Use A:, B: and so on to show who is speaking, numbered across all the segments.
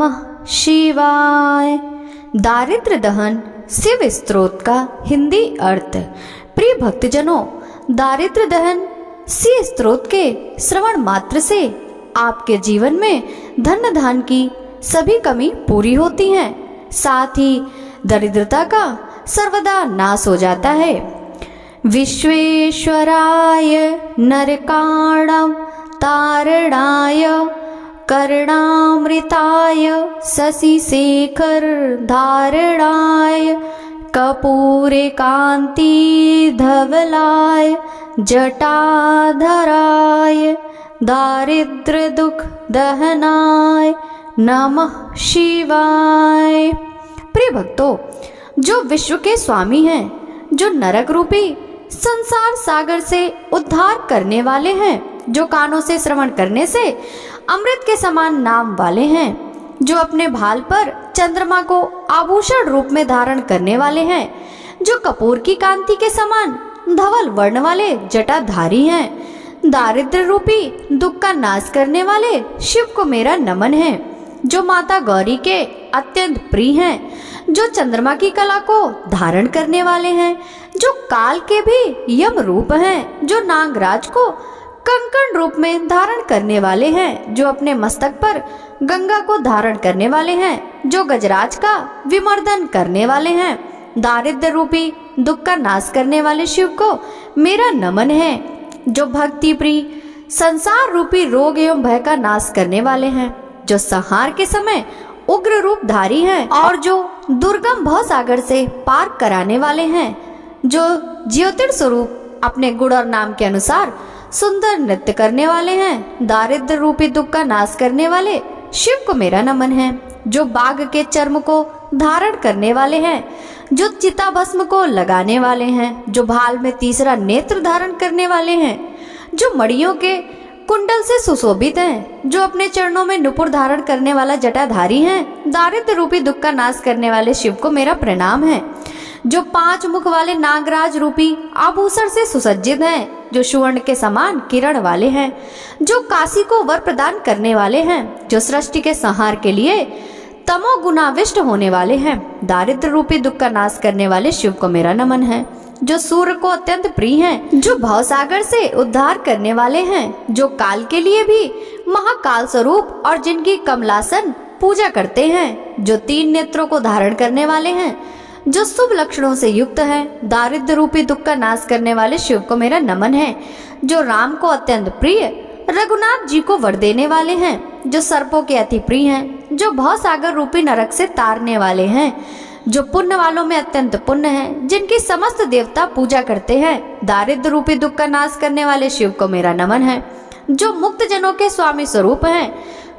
A: नमः शिवाय। दारिद्र्य दहन शिव स्तोत्र का हिंदी अर्थ। प्रिय भक्तजनों, दारिद्र्य दहन शिव स्तोत्र के श्रवण मात्र से आपके जीवन में धन धान की सभी कमी पूरी होती है, साथ ही दरिद्रता का सर्वदा नाश हो जाता है। विश्वेश्वराय नरकाणं तारणाय कर्णामृताय शशिशेखर धारणाय कपूरे कांति धवलाय जटाधराय दारिद्र्य दुख दहनाय नमः शिवाय। प्रिय भक्तों, जो विश्व के स्वामी हैं, जो नरक रूपी संसार सागर से उद्धार करने वाले हैं, जो कानों से श्रवण करने से अमृत के समान नाम वाले हैं, जो अपने भाल पर चंद्रमा को आभूषण रूप में धारण करने वाले हैं, जो कपूर की कांति के समान धवल वर्ण वाले जटाधारी हैं, दारिद्र्य रूपी दुख का नाश करने वाले शिव को मेरा नमन है, जो माता गौरी के अत्यंत प्रिय हैं, जो चंद्रमा की कला को धारण करने वाले हैं, जो काल के भी यम रूप हैं, जो नागराज को कंकण रूप में धारण करने वाले हैं, जो अपने मस्तक पर गंगा को धारण करने वाले हैं, जो गजराज का विमर्दन करने वाले हैं, दारिद्र्य रूपी दुख का नाश करने वाले शिव को मेरा नमन है, जो भक्ति प्रिय संसार रूपी रोग एवं भय का नाश करने वाले हैं, जो संहार के समय उग्र रूप धारी हैं और जो दुर्गम भव सागर से पार कराने वाले हैं, जो ज्योतिर स्वरूप अपने गुण और नाम के अनुसार सुंदर नृत्य करने वाले हैं, दारिद्र्य रूपी दुख का नाश करने वाले शिव को मेरा नमन है, जो बाघ के चर्म को धारण करने वाले हैं, जो चिता भस्म को लगाने वाले हैं, जो भाल में तीसरा नेत्र धारण करने वाले हैं, जो मणियों के कुंडल से सुशोभित हैं, जो अपने चरणों में नुपुर धारण करने वाला जटाधारी हैं, दारिद्र्य रूपी दुख का नाश करने वाले शिव को मेरा प्रणाम है, जो 5 मुख वाले नागराज रूपी आभूषण से सुसज्जित हैं, जो सुवर्ण के समान किरण वाले हैं, जो काशी को वर प्रदान करने वाले हैं, जो सृष्टि के संहार के लिए तमोगुणाविष्ट होने वाले हैं, दारिद्र्य रूपी दुख का नाश करने वाले शिव को मेरा नमन है, जो सूर्य को अत्यंत प्रिय हैं, जो भवसागर से उद्धार करने वाले हैं, जो काल के लिए भी महाकाल स्वरूप और जिनकी कमलासन पूजा करते हैं, जो 3 नेत्रों को धारण करने वाले हैं, जो शुभ लक्षणों से युक्त है, दारिद्र्य रूपी दुख का नाश करने वाले शिव को मेरा नमन है, जो राम को अत्यंत प्रिय रघुनाथ जी को वर देने वाले हैं, जो सर्पों के अति प्रिय हैं, जो भवसागर रूपी नरक से तारने वाले हैं, जो पुण्य वालों में अत्यंत पुण्य हैं, जिनकी समस्त देवता पूजा करते हैं, दारिद्र्य रूपी दुख का नाश करने वाले शिव को मेरा नमन है, जो मुक्त जनों के स्वामी स्वरूप हैं,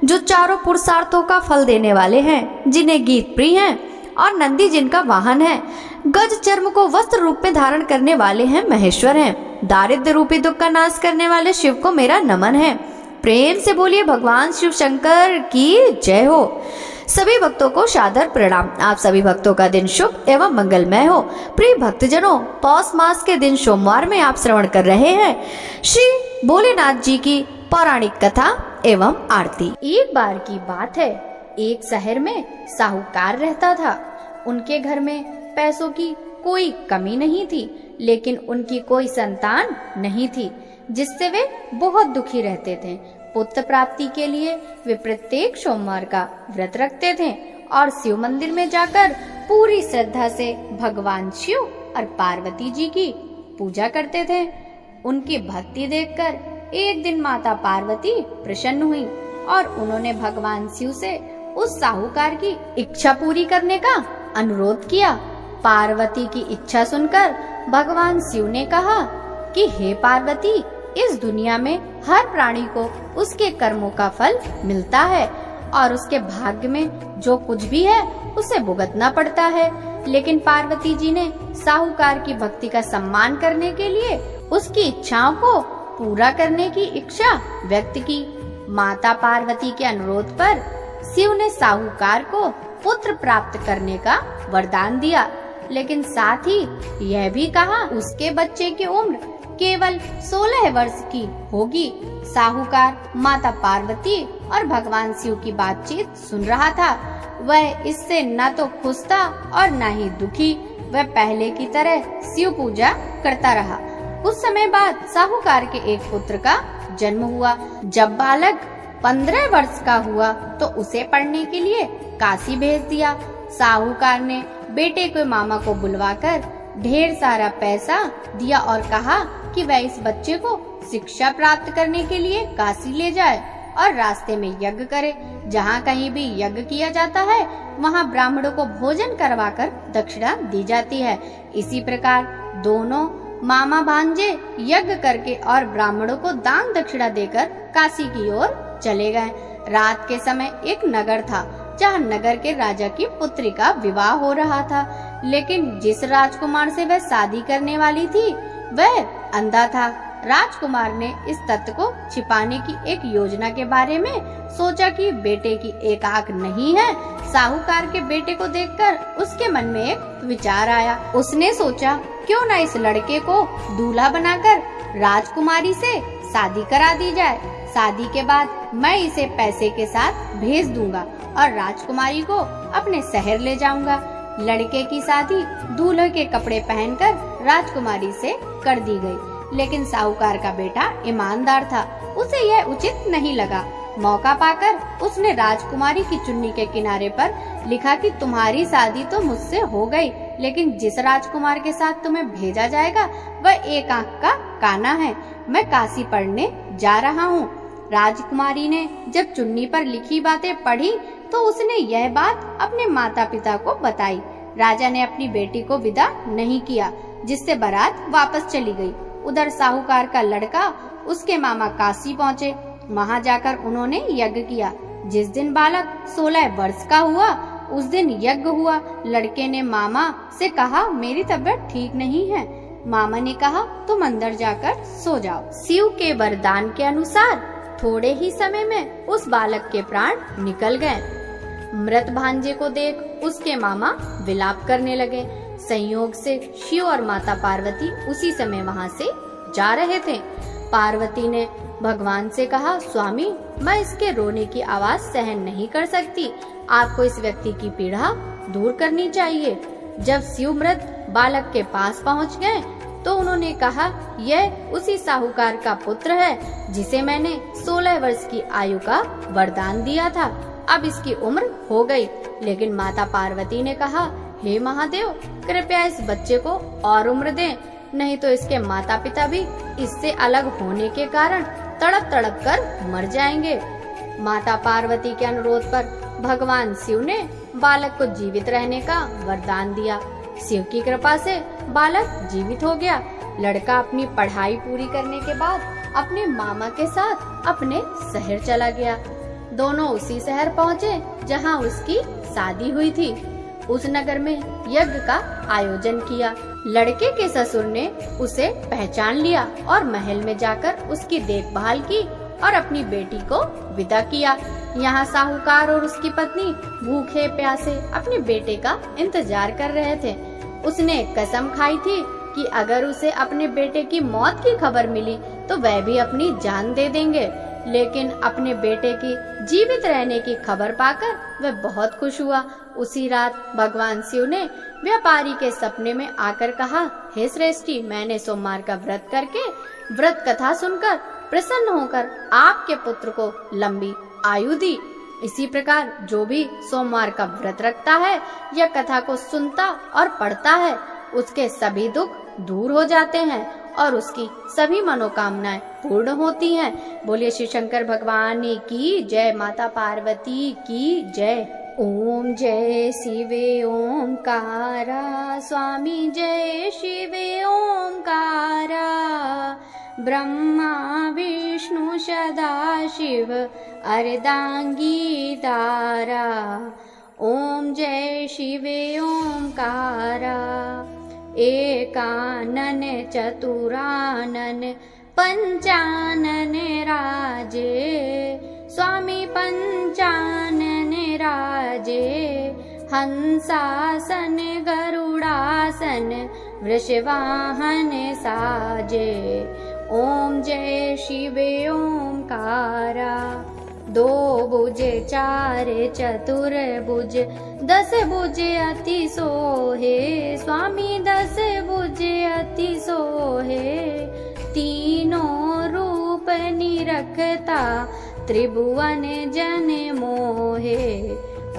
A: जो चारों पुरुषार्थों का फल देने वाले हैं, जिन्हें गीत प्रिय हैं और नंदी जिनका वाहन है, गज चर्म को वस्त्र रूप में धारण करने वाले हैं, महेश्वर हैं, दारिद्र्य रूपी दुख का नाश करने वाले शिव को मेरा नमन है। प्रेम से बोलिए भगवान शिव शंकर की जय हो। सभी भक्तों को सादर प्रणाम। आप सभी भक्तों का दिन शुभ एवं मंगलमय हो। प्रिय भक्तजनों, पौष मास के दिन सोमवार में आप श्रवण कर रहे हैं श्री भोलेनाथ जी की पौराणिक कथा एवं आरती। एक बार की बात है, एक शहर में साहूकार रहता था। उनके घर में पैसों की कोई कमी नहीं थी, लेकिन उनकी कोई संतान नहीं थी, जिससे वे बहुत दुखी रहते थे। पुत्र प्राप्ति के लिए वे प्रत्येक सोमवार का व्रत रखते थे और शिव मंदिर में जाकर पूरी श्रद्धा से भगवान शिव और पार्वती जी की पूजा करते थे। उनकी भक्ति देखकर एक दिन माता पार्वती प्रसन्न हुई और उन्होंने भगवान शिव से उस साहूकार की इच्छा पूरी करने का अनुरोध किया। पार्वती की इच्छा सुनकर भगवान शिव ने कहा कि हे पार्वती, इस दुनिया में हर प्राणी को उसके कर्मों का फल मिलता है और उसके भाग्य में जो कुछ भी है उसे भुगतना पड़ता है। लेकिन पार्वती जी ने साहूकार की भक्ति का सम्मान करने के लिए उसकी इच्छाओं को पूरा करने की इच्छा व्यक्त की। माता पार्वती के अनुरोध पर शिव ने साहूकार को पुत्र प्राप्त करने का वरदान दिया, लेकिन साथ ही यह भी कहा उसके बच्चे की उम्र केवल 16 वर्ष की होगी। साहूकार माता पार्वती
B: और भगवान शिव की बातचीत सुन रहा था। वह इससे न तो खुश था और न ही दुखी। वह पहले की तरह शिव पूजा करता रहा। कुछ समय बाद साहूकार के एक पुत्र का जन्म हुआ। जब बालक 15 वर्ष का हुआ तो उसे पढ़ने के लिए काशी भेज दिया। साहूकार ने बेटे के मामा को बुलवाकर ढेर सारा पैसा दिया और कहा कि वह इस बच्चे को शिक्षा प्राप्त करने के लिए काशी ले जाए और रास्ते में यज्ञ करे। जहाँ कहीं भी यज्ञ किया जाता है वहाँ ब्राह्मणों को भोजन करवाकर दक्षिणा दी जाती है। इसी प्रकार दोनों मामा भांजे यज्ञ करके और ब्राह्मणों को दान दक्षिणा देकर काशी की ओर चले गए। रात के समय एक नगर था जहाँ नगर के राजा की पुत्री का विवाह हो रहा था, लेकिन जिस राजकुमार से वह शादी करने वाली थी वह अंधा था। राजकुमार ने इस तथ्य को छिपाने की एक योजना के बारे में सोचा कि बेटे की एक आंख नहीं है। साहूकार के बेटे को देखकर उसके मन में एक विचार आया। उसने सोचा क्यों न इस लड़के को दूल्हा बनाकर राजकुमारी से शादी करा दी जाए। शादी के बाद मैं इसे पैसे के साथ भेज दूंगा और राजकुमारी को अपने शहर ले जाऊंगा। लड़के की शादी दूल्हे के कपड़े पहनकर राजकुमारी से कर दी गई, लेकिन साहूकार का बेटा ईमानदार था। उसे यह उचित नहीं लगा। मौका पाकर उसने राजकुमारी की चुन्नी के किनारे पर लिखा कि तुम्हारी शादी तो मुझसे हो गई, लेकिन जिस राजकुमार के साथ तुम्हें भेजा जाएगा वह एक आंख का काना है। मैं काशी पढ़ने जा रहा हूँ। राजकुमारी ने जब चुन्नी पर लिखी बातें पढ़ी तो उसने यह बात अपने माता पिता को बताई। राजा ने अपनी बेटी को विदा नहीं किया, जिससे बारात वापस चली गई। उधर साहूकार का लड़का उसके मामा काशी पहुँचे। वहाँ जाकर उन्होंने यज्ञ किया। जिस दिन बालक 16 वर्ष का हुआ उस दिन यज्ञ हुआ। लड़के ने मामा से कहा मेरी तबीयत ठीक नहीं है। मामा ने कहा तुम अंदर जाकर सो जाओ। शिव के वरदान के अनुसार थोड़े ही समय में उस बालक के प्राण निकल गए। मृत भांजे को देख उसके मामा विलाप करने लगे। संयोग से शिव और माता पार्वती उसी समय वहाँ से जा रहे थे। पार्वती ने भगवान से कहा स्वामी मैं इसके रोने की आवाज सहन नहीं कर सकती। आपको इस व्यक्ति की पीड़ा दूर करनी चाहिए। जब शिव मृत बालक के पास पहुँच गए तो उन्होंने कहा यह उसी साहूकार का पुत्र है जिसे मैंने 16 वर्ष की आयु का वरदान दिया था। अब इसकी उम्र हो गई। लेकिन माता पार्वती ने कहा हे महादेव कृपया इस बच्चे को और उम्र दें, नहीं तो इसके माता पिता भी इससे अलग होने के कारण तड़प तड़प कर मर जाएंगे। माता पार्वती के अनुरोध पर भगवान शिव ने बालक को जीवित रहने का वरदान दिया। शिव की कृपा से बालक जीवित हो गया। लड़का अपनी पढ़ाई पूरी करने के बाद अपने मामा के साथ अपने शहर चला गया। दोनों उसी शहर पहुँचे जहाँ उसकी शादी हुई थी। उस नगर में यज्ञ का आयोजन किया। लड़के के ससुर ने उसे पहचान लिया और महल में जाकर उसकी देखभाल की और अपनी बेटी को विदा किया। यहाँ साहूकार और उसकी पत्नी भूखे प्यासे अपने बेटे का इंतजार कर रहे थे। उसने कसम खाई थी कि अगर उसे अपने बेटे की मौत की खबर मिली तो वह भी अपनी जान दे देंगे। लेकिन अपने बेटे की जीवित रहने की खबर पाकर वह बहुत खुश हुआ। उसी रात भगवान शिव ने व्यापारी के सपने में आकर कहा हे श्रेष्ठी मैंने सोमवार का व्रत करके व्रत कथा सुनकर प्रसन्न होकर आपके पुत्र को लंबी आयु दी। इसी प्रकार जो भी सोमवार का व्रत रखता है या कथा को सुनता और पढ़ता है उसके सभी दुख दूर हो जाते हैं और उसकी सभी मनोकामनाएं पूर्ण होती हैं। बोलिए श्री शंकर भगवान की जय, माता पार्वती की जय। ओम जय शिवे ओंकारा, स्वामी जय शिवे ओंकारा, ब्रह्मा विष्णु सदा शिव अर्धांगी तारा। ओम जय शिवे ओंकारा, एकानन चतुरानन पंचानन राजे, स्वामी पंचानन राजे, हंसासन गरुड़ासन वृषवाहन साजे। ओम जय शिवे ओंकारा। दो भुज चार चतुर भुज 10 भुज अति सोहे स्वामी 10 भुज अति सोहे तीनों रूप निरखता त्रिभुवन जन मोहे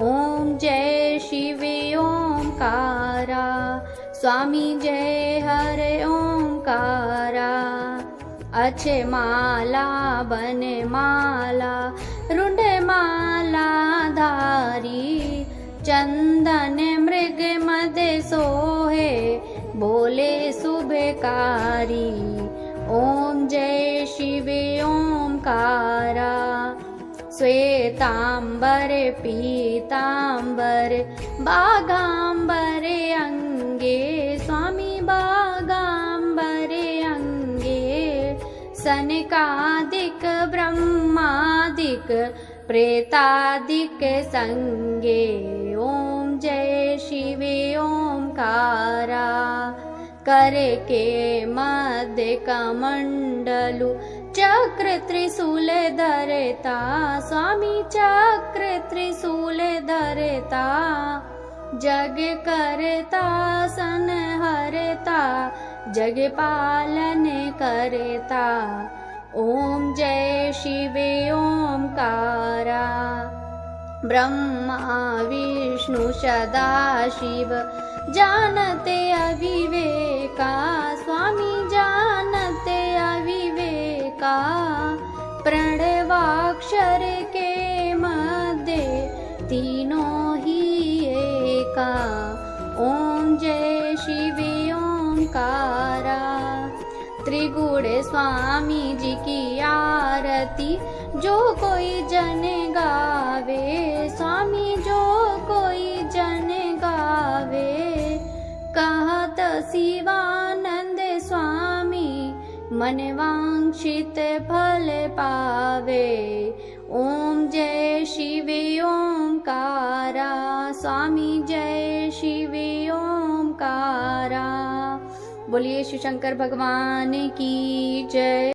B: ओम जय शिव ओंकारा स्वामी जय हरे ओंकारा अच्छे माला बन माला रुंड माला धारी चंदन मृग मद सोहे बोले शुभकारी ओम जय शिव ओंकारा श्वेतांबर पीतांबर बागांबर अंगे स्वामी बागांबर अंगे सनकादिक ब्रह्मादिक प्रेतादिक संगे ओम जय शिव ओंकारा कर के मध्य कमंडलु चक्र त्रिशूल धरता स्वामी चक्र त्रिशूल धरता जग करता सन हरता जग पालन करता ओम जय शिव ओंकारा ब्रह्मा विष्णु सदा शिव जानते अविवेका स्वामी जानते अविवेका प्रणवाक्षर के मध्य तीनों ही एका ओम जय शिव ओंकारा त्रिगुण स्वामी जी की आरती जो कोई जन गावे स्वामी जो कोई जन गावे कहत शिवानंद स्वामी मन वांछित फल पावे ओम जय शिव ओंकारा स्वामी जय शिव ओंकारा। बोलिए शिव शंकर भगवान की जय।